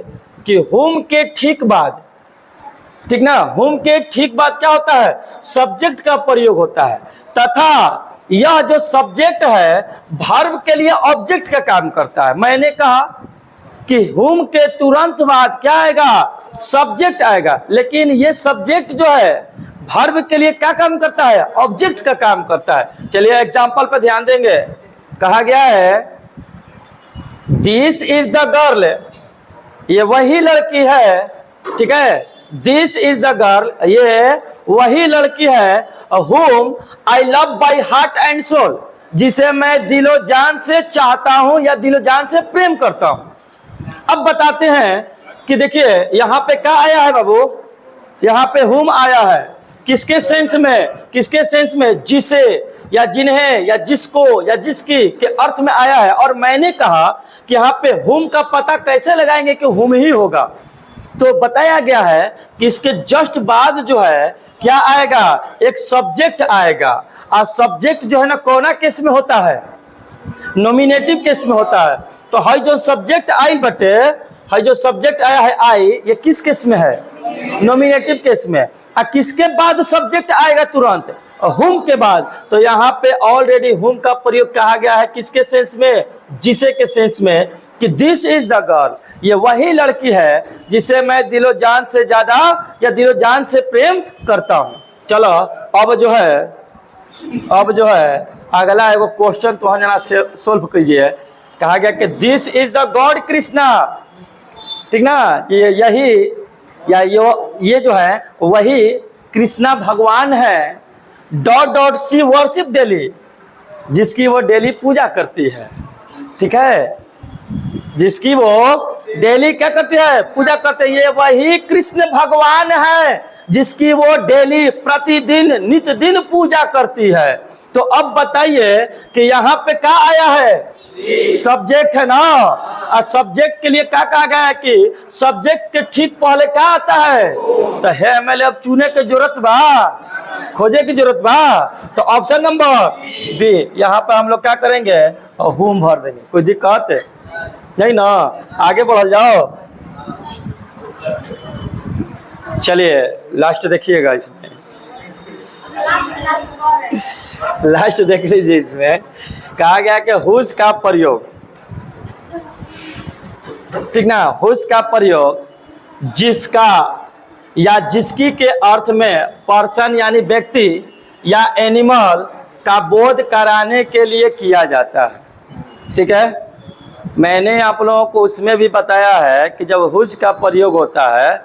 कि हुम के ठीक बाद, ठीक ना, हुम के ठीक बाद क्या होता है, सब्जेक्ट का प्रयोग होता है, तथा यह जो सब्जेक्ट है वर्ब के लिए ऑब्जेक्ट का काम करता है। मैंने कहा कि हुम के तुरंत बाद क्या आएगा, सब्जेक्ट आएगा, लेकिन ये सब्जेक्ट जो है वर्ब के लिए क्या काम करता है, ऑब्जेक्ट का काम करता है। चलिए एग्जांपल पर ध्यान देंगे। कहा गया है दिस इज द गर्ल, ये वही लड़की है, ठीक है, दिस इज द गर्ल, ये वही लड़की है, whom I love by heart and soul, जिसे मैं दिलो जान से चाहता हूं या दिलो जान से प्रेम करता हूं। अब बताते हैं कि देखिए यहां पे क्या आया है बाबू, यहां पे whom आया है, किसके सेंस में, किसके सेंस में, जिसे या जिन्हें या जिसको या जिसकी के अर्थ में आया है। और मैंने कहा कि यहाँ पे whom का पता कैसे लगाएंगे कि whom ही होगा, तो बताया गया है कि इसके जस्ट बाद जो है क्या आएगा, एक सब्जेक्ट आएगा। और सब्जेक्ट जो है ना कौना केस में होता है, नॉमिनेटिव केस में होता है। तो हाई जो सब्जेक्ट आई बटे, हाई जो सब्जेक्ट आया है आई, ये किस केस में है, नॉमिनेटिव केस में। और किसके बाद सब्जेक्ट आएगा तुरंत, हुम के बाद। तो यहाँ पे ऑलरेडी हुम का प्रयोग कहा गया है किसके सेंस में, जिसे के सेंस में, कि दिस इज द गर्ल, ये वही लड़की है जिसे मैं दिलो जान से ज्यादा या दिलो जान से प्रेम करता हूं। चलो अब जो है अगला एगो क्वेश्चन तो हम जना से सोल्व कीजिए। कहा गया कि this is the God Krishna, ठीक ना, यही या ये जो है वही कृष्णा भगवान है, dot dot she worship daily, जिसकी वो डेली पूजा करती है, ठीक है, जिसकी वो डेली क्या करती है, पूजा करते हैं। ये वही कृष्ण भगवान है जिसकी वो डेली प्रतिदिन नित्य दिन पूजा करती है। तो अब बताइए कि यहाँ पे क्या आया है, सब्जेक्ट है ना, और सब्जेक्ट के लिए क्या कहा गया है कि सब्जेक्ट के ठीक पहले क्या आता है, तो है हमें अब चुने की जरूरत बा, खोजे की जरूरत बा। तो ऑप्शन नंबर बी, यहाँ पर हम लोग क्या करेंगे, हुम भर देंगे। कोई दिक्कत नहीं ना, आगे बढ़ जाओ। चलिए लास्ट देखिएगा, इसमें लास्ट देख लीजिए। इसमें कहा गया कि हुज का प्रयोग, ठीक ना, हुज का प्रयोग जिसका या जिसकी के अर्थ में पर्सन यानी व्यक्ति या एनिमल का बोध कराने के लिए किया जाता है, ठीक है। मैंने आप लोगों को उसमें भी बताया है कि जब हुज का प्रयोग होता है,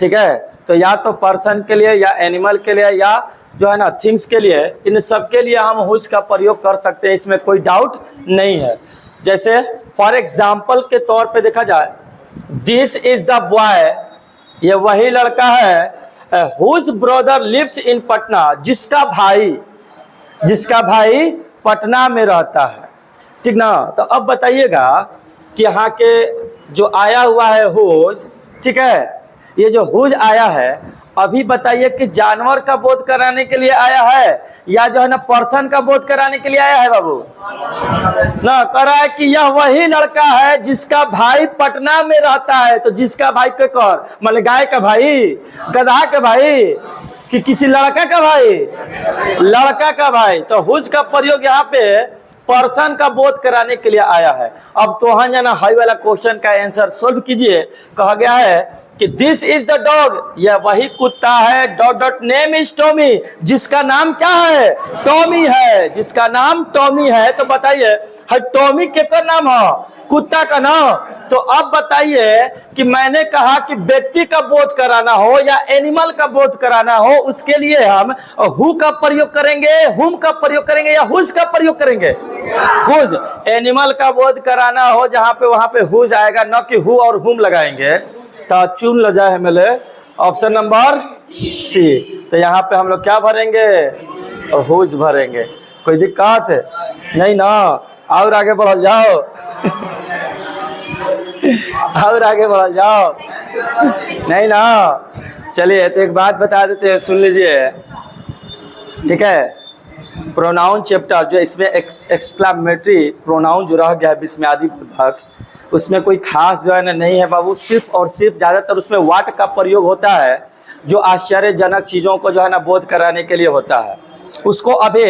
ठीक है, तो या तो पर्सन के लिए या एनिमल के लिए या जो है ना थिंग्स के लिए, इन सब के लिए हम हुज का प्रयोग कर सकते हैं, इसमें कोई डाउट नहीं है। जैसे फॉर एग्जाम्पल के तौर पे देखा जाए, दिस इज द बॉय, ये वही लड़का है, whose brother lives in Patna, जिसका भाई पटना में रहता है, ठीक ना। तो अब बताइएगा कि यहाँ के जो आया हुआ है हुज, ठीक है, ये जो हुज आया है अभी बताइए कि जानवर का बोध कराने के लिए आया है या जो है ना पर्सन का बोध कराने के लिए आया है बाबू? ना कह रहा है कि यह वही लड़का है जिसका भाई पटना में रहता है। तो जिसका भाई के कर मतलब गाय का भाई, गधा का भाई, कि किसी लड़का का भाई? लड़का का भाई। तो हुज का प्रयोग यहाँ पे पर्सन का बोध कराने के लिए आया है। अब तो हाँ जाना हाई वाला क्वेश्चन का आंसर सोल्व कीजिए। कहा गया है कि दिस इज द डॉग, यह वही कुत्ता है, dot dot name is Tommy, जिसका नाम क्या है? टॉमी है, जिसका नाम टॉमी है। तो बताइए टॉमी केकर नाम है? कुत्ता का नाम। तो अब बताइए कि मैंने कहा कि व्यक्ति का बोध कराना हो या एनिमल का बोध कराना हो, उसके लिए हम हु का प्रयोग करेंगे, हुम का प्रयोग करेंगे या हुज का प्रयोग करेंगे? हुज। एनिमल का बोध कराना हो जहां पे वहां पे हुज आएगा, न कि हु और हुम लगाएंगे। तो चुन लो जाए मेरे ऑप्शन नंबर सी। तो यहाँ पे हम लोग क्या भरेंगे? हुज भरेंगे। कोई दिक्कत नहीं ना? और आगे बढ़ जाओ और आगे बढ़ जाओ, नहीं ना? चलिए तो एक बात बता देते हैं, सुन लीजिए, ठीक है। प्रोनाउन चैप्टर जो इसमें एक्सक्लामेटरी प्रोनाउन जो रह गया है विस्मयादि बोधक, उसमें कोई खास जो है ना नहीं है बाबू। सिर्फ और सिर्फ ज़्यादातर उसमें वाट का प्रयोग होता है जो आश्चर्यजनक चीज़ों को जो है ना बोध कराने के लिए होता है। उसको अभी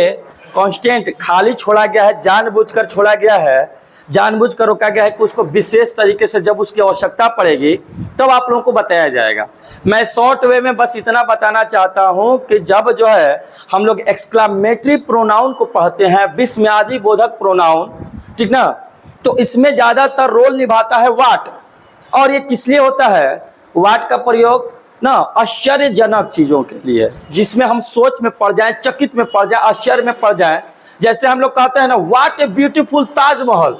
कांस्टेंट खाली छोड़ा गया है, जानबूझकर छोड़ा गया है, जानबूझकर रोका गया है कि उसको विशेष तरीके से जब उसकी आवश्यकता पड़ेगी तब आप लोगों को बताया जाएगा। मैं शॉर्ट वे में बस इतना बताना चाहता हूं कि जब जो है हम लोग एक्सक्लामेटरी प्रोनाउन को पढ़ते हैं, विस्मयादि बोधक प्रोनाउन, ठीक ना, तो इसमें ज़्यादातर रोल निभाता है वाट। और ये किस लिए होता है वाट का प्रयोग? ना आश्चर्यजनक चीज़ों के लिए, जिसमें हम सोच में पड़ जाएं, चकित में पड़ जाएं, आश्चर्य में पड़ जाएं। जैसे हम लोग कहते हैं ना, व्हाट ए ब्यूटीफुल ताजमहल,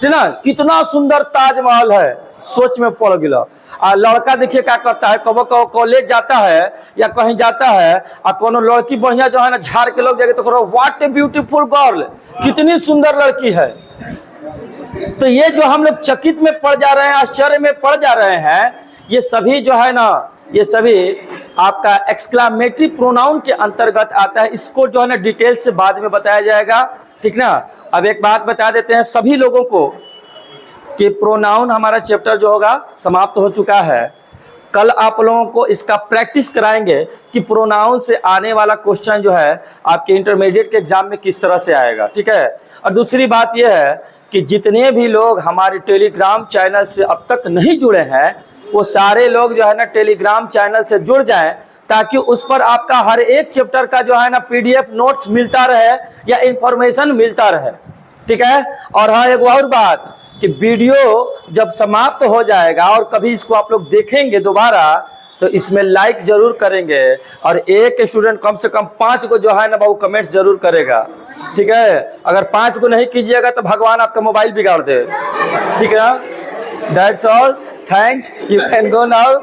ठीक ना, कितना सुंदर ताजमहल है, सोच में पड़ गया। और लड़का देखिए क्या करता है, कब कॉलेज जाता है या कहीं जाता है और कोनो लड़की बढ़िया जो है ना झाड़ के लोग जाके तो करो व्हाट ए ब्यूटीफुल गर्ल, कितनी सुंदर लड़की है। तो ये जो हम लोग चकित में पड़ जा रहे हैं, आश्चर्य में पड़ जा रहे हैं, ये सभी जो है ना, ये सभी आपका एक्सक्लामेटरी प्रोनाउन के अंतर्गत आता है। इसको जो है ना डिटेल से बाद में बताया जाएगा, ठीक ना। अब एक बात बता देते हैं सभी लोगों को कि प्रोनाउन हमारा चैप्टर जो होगा समाप्त हो चुका है। कल आप लोगों को इसका प्रैक्टिस कराएंगे कि प्रोनाउन से आने वाला क्वेश्चन जो है आपके इंटरमीडिएट के एग्जाम में किस तरह से आएगा, ठीक है। और दूसरी बात यह है कि जितने भी लोग हमारे टेलीग्राम चैनल से अब तक नहीं जुड़े हैं, वो सारे लोग जो है ना टेलीग्राम चैनल से जुड़ जाएं, ताकि उस पर आपका हर एक चैप्टर का जो है ना पीडीएफ नोट्स मिलता रहे या इंफॉर्मेशन मिलता रहे, ठीक है। और हाँ, एक और बात कि वीडियो जब समाप्त हो जाएगा और कभी इसको आप लोग देखेंगे दोबारा, तो इसमें लाइक जरूर करेंगे और एक स्टूडेंट कम से कम 5 को जो है ना बाबू कमेंट जरूर करेगा, ठीक है। अगर 5 को नहीं कीजिएगा तो भगवान आपका मोबाइल बिगाड़ दे, ठीक है ना। That's all, thanks, you can go now.